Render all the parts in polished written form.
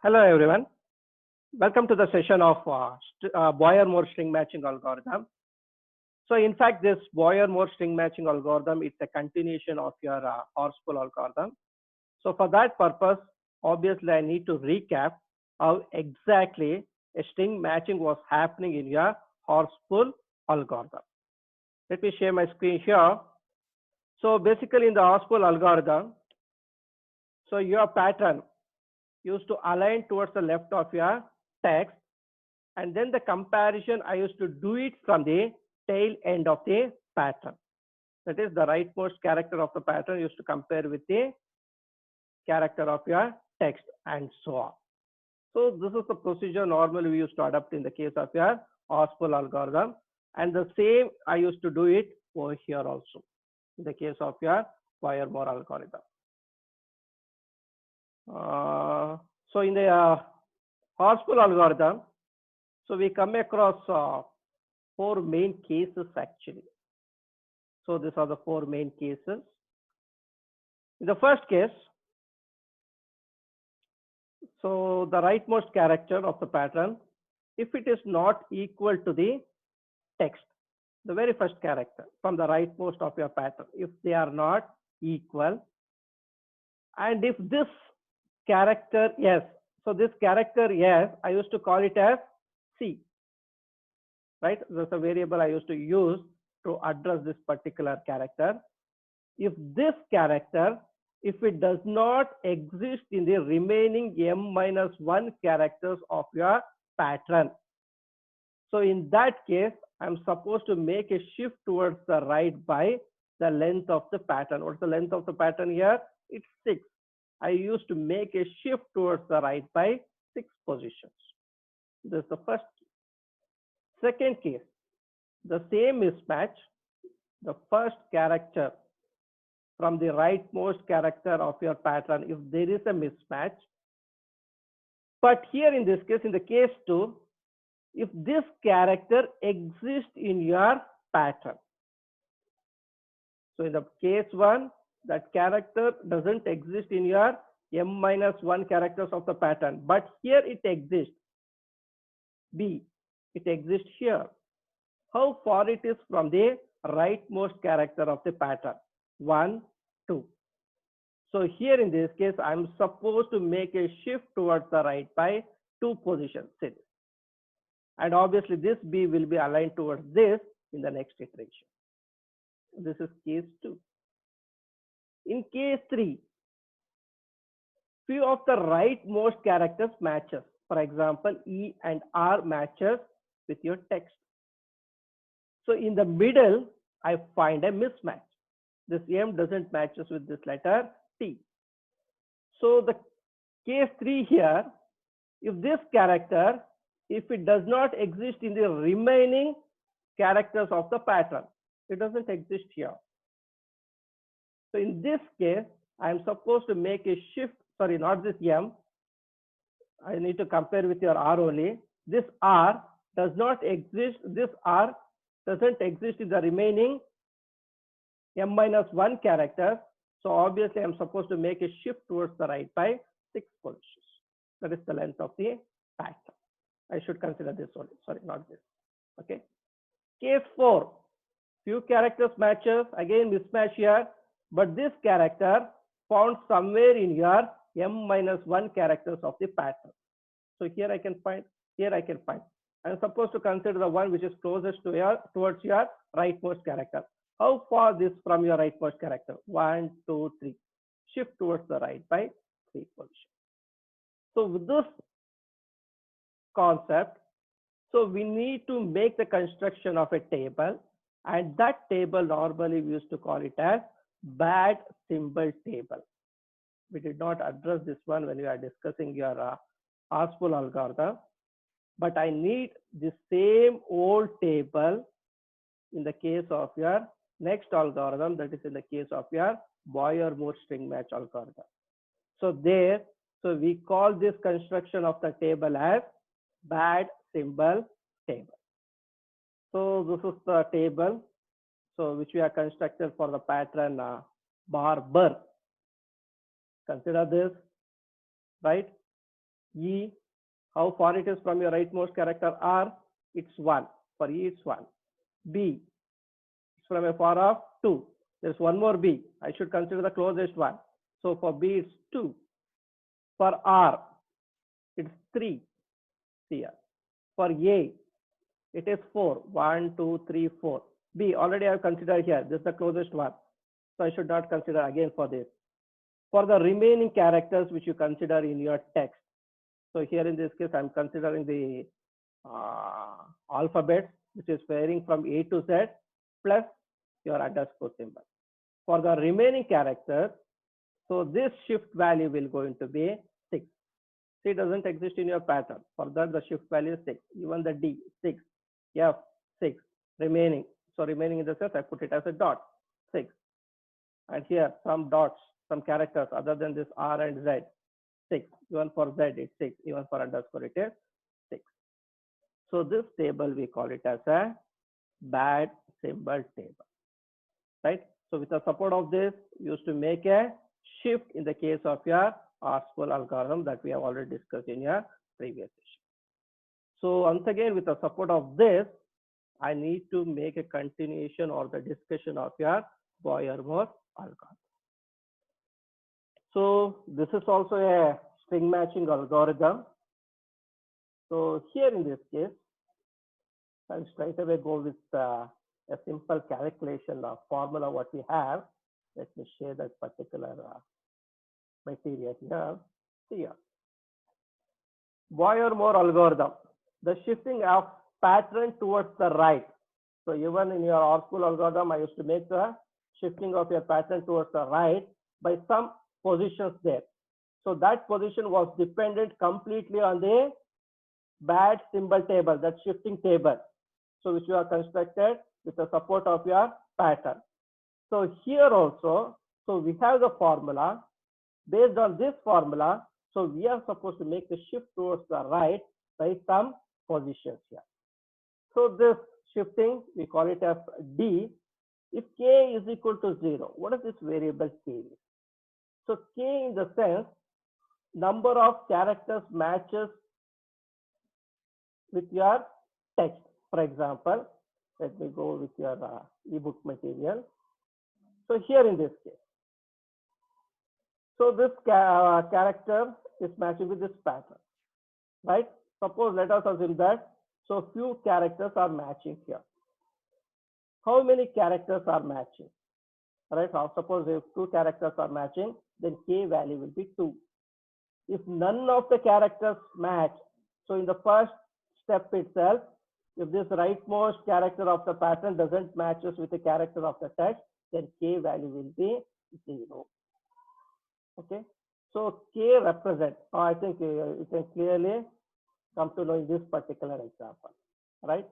Hello everyone. Welcome to the session of Boyer-Moore string matching algorithm. So in fact, this Boyer-Moore string matching algorithm is a continuation of your horse-pull algorithm. So for that purpose, obviously I need to recap how exactly a string matching was happening in your horse-pull algorithm. Let me share my screen here. So basically in the horse-pull algorithm, so your pattern used to align towards the left of your text, and then the comparison I used to do it from the tail end of the pattern. That is the rightmost character of the pattern used to compare with the character of your text and so on. So this is the procedure normally we used to adopt in the case of your horse-pull algorithm, and the same I used to do it over here also in the case of your Boyer-Moore algorithm. So in the horse-pull algorithm, so we come across four main cases actually. So these are the four main cases. In the first case, so the rightmost character of the pattern, if it is not equal to the text, the very first character from the rightmost of your pattern, if they are not equal, and if this character yes, so this character yes, I used to call it as C, right? That's a variable I used to use to address this particular character. If this character, if it does not exist in the remaining m-1 characters of your pattern, so in that case, I'm supposed to make a shift towards the right by the length of the pattern. What's the length of the pattern here? It's 6. I used to make a shift towards the right by 6 positions. This is the first case. Second case, the same mismatch, the first character from the rightmost character of your pattern, if there is a mismatch. But here in this case, in the case 2, if this character exists in your pattern. So in the case 1, that character doesn't exist in your m-1 characters of the pattern, but here it exists. B, it exists here. How far it is from the rightmost character of the pattern? 1, 2. So here in this case, I'm supposed to make a shift towards the right by 2 positions. And obviously this B will be aligned towards this in the next iteration. This is case 2. In case 3, few of the rightmost characters matches. For example, E and R matches with your text. So in the middle, I find a mismatch. This M doesn't matches with this letter T. So the case 3 here, if this character, if it does not exist in the remaining characters of the pattern, it doesn't exist here. So in this case, I am supposed to make a shift, sorry, not this M. I need to compare with your R only. This R does not exist, this R doesn't exist in the remaining m-1 characters. So obviously I'm supposed to make a shift towards the right by 6 positions. That is the length of the pattern. I should consider this only, sorry, not this. Okay. Case 4, few characters matches, again mismatch here, but this character found somewhere in your m-1 characters of the pattern. So here I can find, here I can find. I'm supposed to consider the one which is closest to your towards your rightmost character. How far this from your rightmost character? 1, 2, 3. Shift towards the right by 3 positions. So with this concept, so we need to make the construction of a table, and that table normally we used to call it as bad symbol table. We did not address this one when we are discussing your horse-pull algorithm, but I need the same old table in the case of your next algorithm, that is in the case of your Boyer-Moore string match algorithm. So there, so we call this construction of the table as bad symbol table. So this is the table, so which we are constructed for the pattern Barber. Consider this, right? E, how far it is from your rightmost character R, it's 1. For E, it's 1. B, it's from a far off 2. There's one more B. I should consider the closest one. So for B, it's 2. For R, it's 3 here. For A, it is 4. 1, 2, 3, 4. B, already I have considered here. This is the closest one. So I should not consider again for this. For the remaining characters which you consider in your text. So here in this case, I'm considering the alphabet, which is varying from A to Z plus your underscore symbol. For the remaining characters, so this shift value will going to be 6. C doesn't exist in your pattern. For that, the shift value is 6. Even the D, 6. F, 6. Remaining. So remaining in the sense, I put it as a dot, 6. And here, some dots, some characters other than this R and Z, 6. Even for Z, it's 6. Even for underscore, it is 6. So this table, we call it as a bad symbol table, right? So with the support of this, you used to make a shift in the case of your R-square algorithm that we have already discussed in your previous session. So once again, with the support of this, I need to make a continuation or the discussion of your Boyer-Moore algorithm. So this is also a string matching algorithm. So here in this case, I'll straight away go with a simple calculation of formula what we have. Let me share that particular material here. Boyer-Moore algorithm, the shifting of pattern towards the right. So even in your R-square algorithm, I used to make the shifting of your pattern towards the right by some positions there. So that position was dependent completely on the bad symbol table, that shifting table. So which you are constructed with the support of your pattern. So here also, so we have the formula. Based on this formula, so we are supposed to make the shift towards the right by some positions here. So this shifting, we call it as D. If K is equal to 0, what is this variable K? So K in the sense, number of characters matches with your text. For example, let me go with your ebook material. So here in this case, so this character is matching with this pattern, right? Suppose let us assume that so few characters are matching here. How many characters are matching? Right? Now suppose if 2 characters are matching, then K value will be 2. If none of the characters match, so in the first step itself, if this rightmost character of the pattern doesn't matches with the character of the text, then K value will be 0. Okay. So K represents, I think you can clearly come to know in this particular example, right?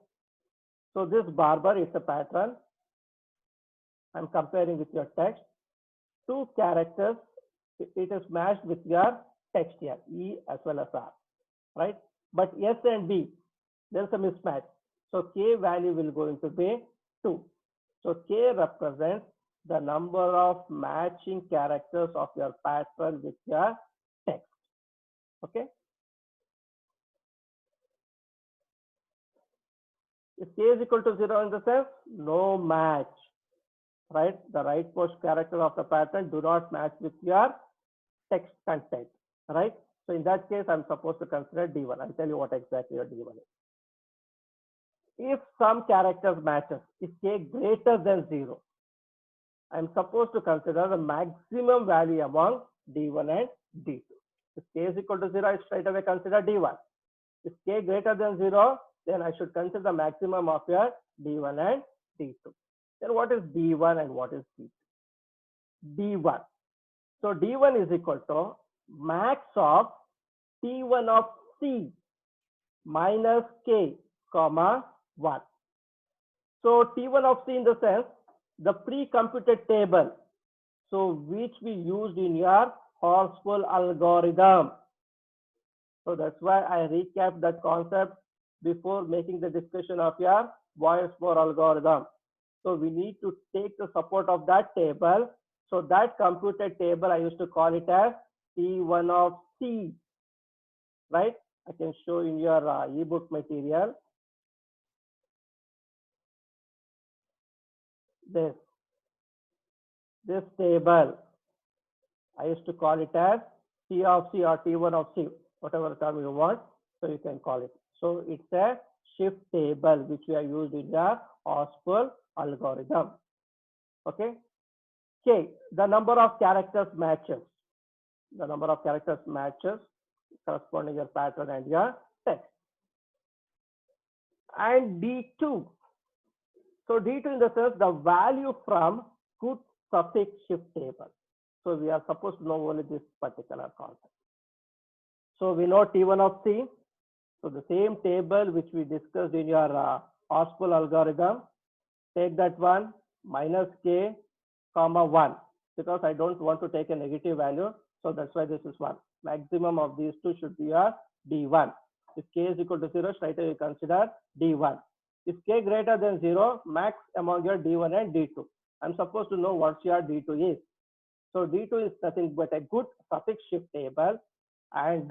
So this barber is a pattern. I'm comparing with your text. 2 characters, it is matched with your text here, E as well as R, right? But S and B, there's a mismatch. So K value will going to be 2. So K represents the number of matching characters of your pattern with your text. Okay. If K is equal to 0 in the sense, no match, right? The rightmost character of the pattern do not match with your text content, right? So in that case, I'm supposed to consider D1. I'll tell you what exactly your D1 is. If some characters matches, if K greater than 0, I'm supposed to consider the maximum value among D1 and D2. If K is equal to 0, I straight away consider D1. If K greater than 0, then I should consider the maximum of your D1 and D2. Then what is D1 and what is D2? D1. So D1 is equal to max of T1 of C minus K, comma 1. So T1 of C in the sense, the pre-computed table, so which we used in your R-square algorithm. So that's why I recapped that concept before making the discussion of your Boyer-Moore algorithm. So we need to take the support of that table. So that computed table, I used to call it as T1 of C. right? I can show in your ebook material this this table. I used to call it as T of C or T1 of C, whatever term you want. So you can call it. So it's a shift table which we are used in the OSPL algorithm. Okay. K, the number of characters matches. The number of characters matches corresponding your pattern and your text. And D2. So D2 in the sense the value from good suffix shift table. So we are supposed to know only this particular concept. So we know T1 of C. So the same table which we discussed in your OSPL algorithm, take that one minus K comma 1 because I don't want to take a negative value. So that's why this is 1. Maximum of these two should be your D1. If K is equal to 0, straight away you consider D1. If K greater than 0, max among your D1 and D2. I'm supposed to know what your D2 is. So D2 is nothing but a good suffix shift table, and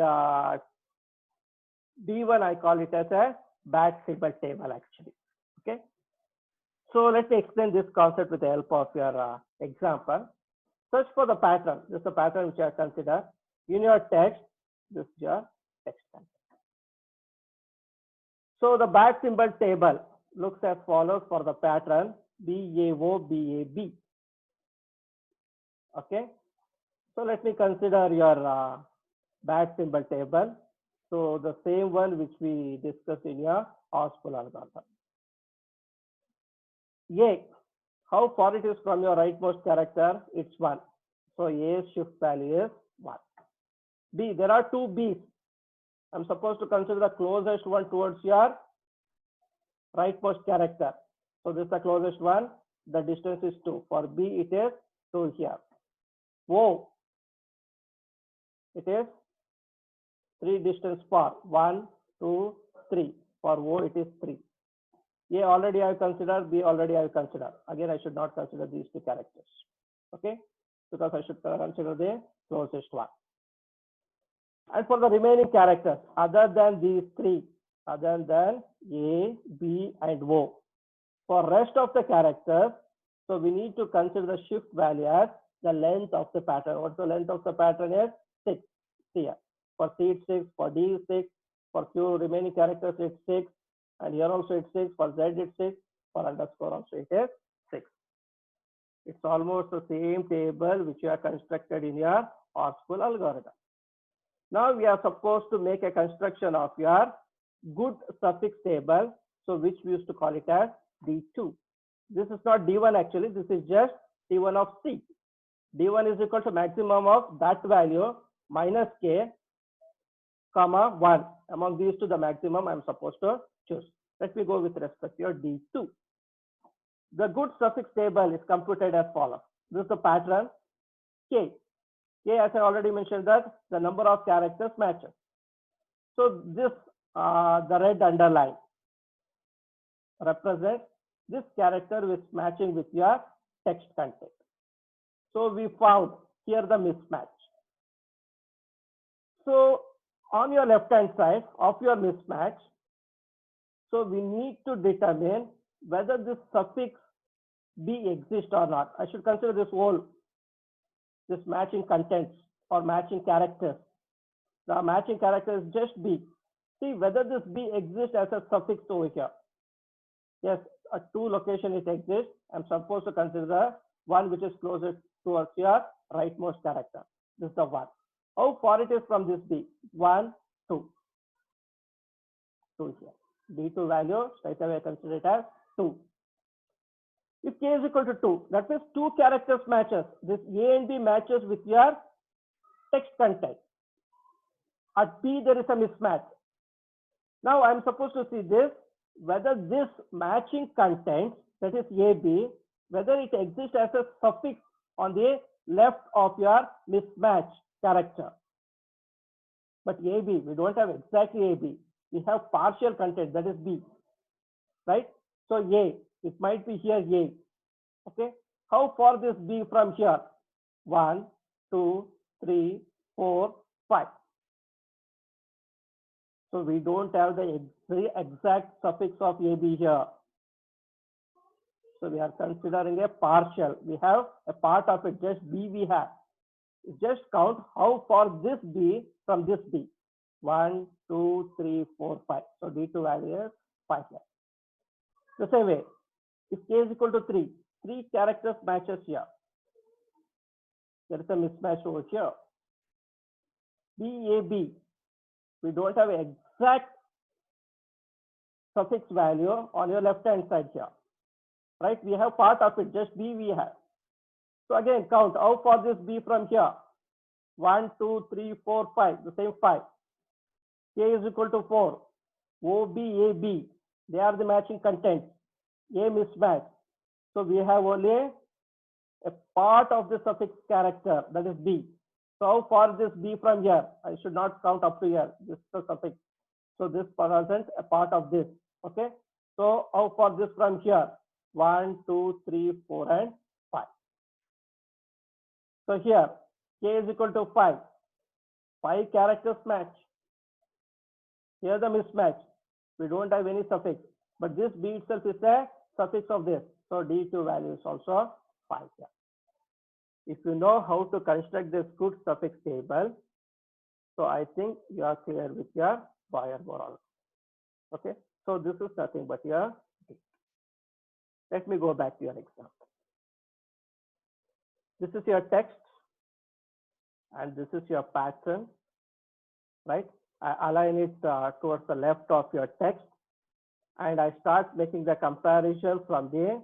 D1 I call it as a bad symbol table actually. Okay. So let me explain this concept with the help of your example. Search for the pattern. This is the pattern which I consider in your text. This is your text. So the bad symbol table looks as follows for the pattern BAO BAB. Okay. So let me consider your bad symbol table. So the same one which we discussed in your OSPL algorithm. A, how far it is from your rightmost character? It's 1. So A's shift value is 1. B, there are two B's. I'm supposed to consider the closest one towards your rightmost character. So this is the closest one. The distance is 2. For B, it is 2 here. O, it is 3 distance far. 1, 2, 3. For O, it is 3. A already I have considered, B already I have considered. Again, I should not consider these two characters. Okay, because I should consider the closest one. And for the remaining characters, other than these three, other than A, B, and O, for rest of the characters, so we need to consider the shift value as the length of the pattern. What's the length of the pattern is 6 here. For C it's 6, for D it's 6, for Q remaining characters it's 6, and here also it's 6, for Z it's 6, for underscore also it is 6. It's almost the same table which you have constructed in your OSPL algorithm. Now we are supposed to make a construction of your good suffix table, so which we used to call it as D2. This is not D1 actually, this is just T1 of C. D1 is equal to maximum of that value minus K comma 1. Among these two, the maximum I'm supposed to choose. Let me go with respect to your D2. The good suffix table is computed as follows. This is the pattern K. K, as I already mentioned, that the number of characters matches. So this, the red underline represents this character which is matching with your text content. So we found here the mismatch. So on your left hand side of your mismatch, so we need to determine whether this suffix B exists or not. I should consider this whole, this matching contents or matching characters. The matching character is just B. See whether this B exists as a suffix over here. Yes, at 2 location it exists. I'm supposed to consider the one which is closest towards your rightmost character. This is the one. How far it is from this B? 1, 2. 2 here. D2 value, straight away consider it as 2. If K is equal to 2, that means 2 characters matches. This A and B matches with your text content. At B, there is a mismatch. Now I'm supposed to see this, whether this matching content, that is AB, whether it exists as a suffix on the left of your mismatch character. But AB, we don't have exactly AB. We have partial content, that is B, right? So A, it might be here A. Okay. How far this B from here? 1, 2, 3, 4, 5. So we don't have the very exact suffix of AB here. So we are considering a partial. We have a part of it, just B we have. Just count how far this B from this B. 1, 2, 3, 4, 5. So D2 value is 5. The same way, if K is equal to 3, 3 characters matches here. There is a mismatch over here. BAB, we don't have exact suffix value on your left hand side here. Right? We have part of it, just B we have. So again, count how far this B from here. 1, 2, 3, 4, 5, the same 5. K is equal to 4. OB, AB, they are the matching contents. A mismatch. So we have only a part of the suffix character, that is B. So how far this B from here? I should not count up to here. This is the suffix. So this represents a part of this. Okay. So how far this from here? 1, 2, 3, 4, and 5. So here K is equal to 5. 5 characters match. Here the mismatch. We don't have any suffix, but this B itself is a suffix of this. So D2 value is also 5 here. If you know how to construct this good suffix table, so I think you are clear with your Boyer-Moral. Okay, so this is nothing but your D. Let me go back to your example. This is your text and this is your pattern, right? I align it towards the left of your text and I start making the comparison from the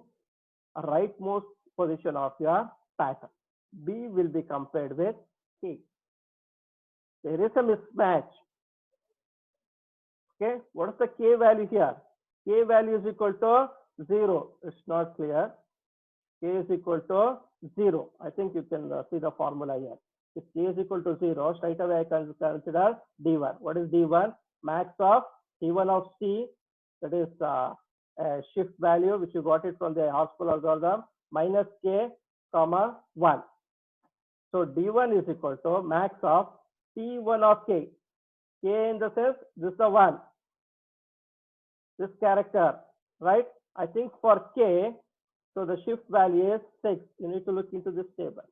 rightmost position of your pattern. B will be compared with K. There is a mismatch. Okay, what is the K value here? K value is equal to 0. It's not clear. K is equal to 0. I think you can see the formula here. If K is equal to 0, straight away I can consider D1. What is D1? Max of D1 of C, that is a shift value which you got it from the Hospital algorithm, minus K, comma 1. So D1 is equal to max of T1 of K. K in the sense, this is the 1. This character, right? I think for K, so the shift value is 6. You need to look into this table.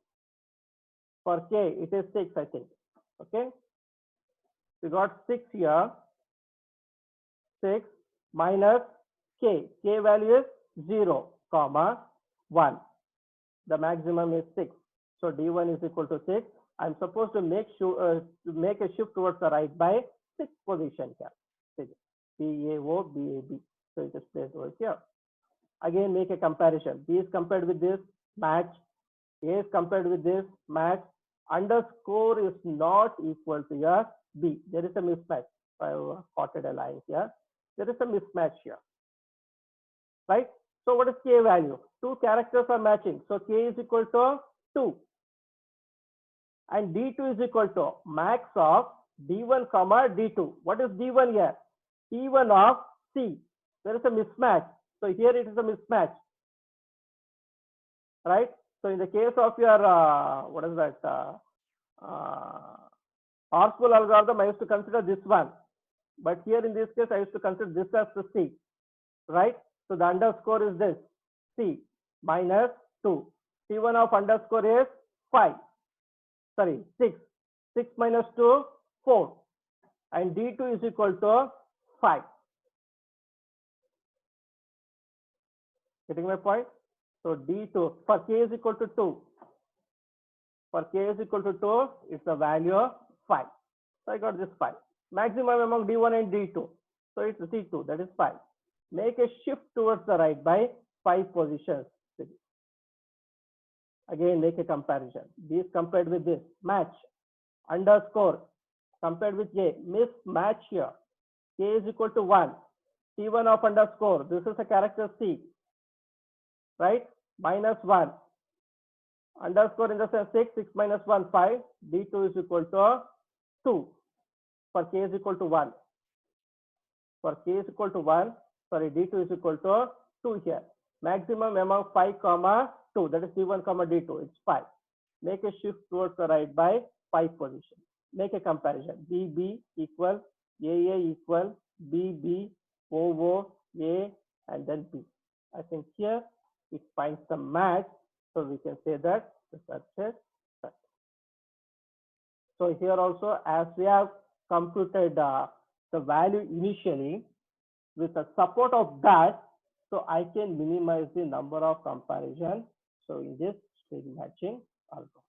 For K, it is 6, I think. Okay. We got 6 here. 6 minus K. K value is 0, comma 1. The maximum is 6. So D1 is equal to 6. I'm supposed to make a shift towards the right by 6 position here. BAO, BAB. So it is placed over here. Again, make a comparison. B is compared with this, match. A is compared with this, match. Underscore is not equal to your B. There is a mismatch. I have plotted a line here. There is a mismatch here. Right? So what is K value? 2 characters are matching. So K is equal to 2. And D2 is equal to max of D1 comma D2. What is D1 here? T1 of C. There is a mismatch. So here it is a mismatch. Right? So in the case of your, what is that? Horspool algorithm, I used to consider this one. But here in this case, I used to consider this as the C. Right? So the underscore is this. C minus 2. T1 of underscore is 5. Sorry, 6. 6 minus 2, 4. And D2 is equal to 5. Getting my point? So D2, for K is equal to 2. For K is equal to 2, it's the value of 5. So I got this 5. Maximum among D1 and D2. So it's D2, that is 5. Make a shift towards the right by 5 positions. Again, make a comparison. This compared with this, match. Underscore compared with J, mismatch here. K is equal to 1. T1 of underscore, this is a character C. Right? Minus 1. Underscore in the sense 6, 6 minus 1, 5. D2 is equal to 2. For K is equal to 1. For K is equal to 1, sorry, D2 is equal to 2 here. Maximum among 5 comma 2, that is D1 comma D2, it's 5. Make a shift towards the right by 5 positions. Make a comparison. BB equals AA equal B, B, O, O, A, and then B. I think here it finds some match, so we can say that the search is set. So here also, as we have computed the value initially, with the support of that, so I can minimize the number of comparison. So in this string matching algorithm.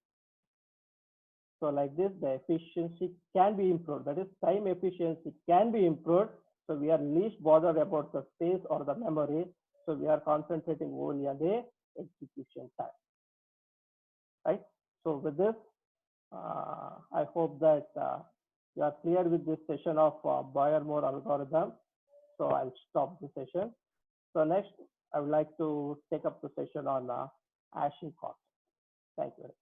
So like this, the efficiency can be improved. That is, time efficiency can be improved. So we are least bothered about the space or the memory. So we are concentrating only on the execution time, right? So with this, I hope that you are clear with this session of Boyer-Moore algorithm. So I'll stop the session. So next, I would like to take up the session on hashing cost. Thank you.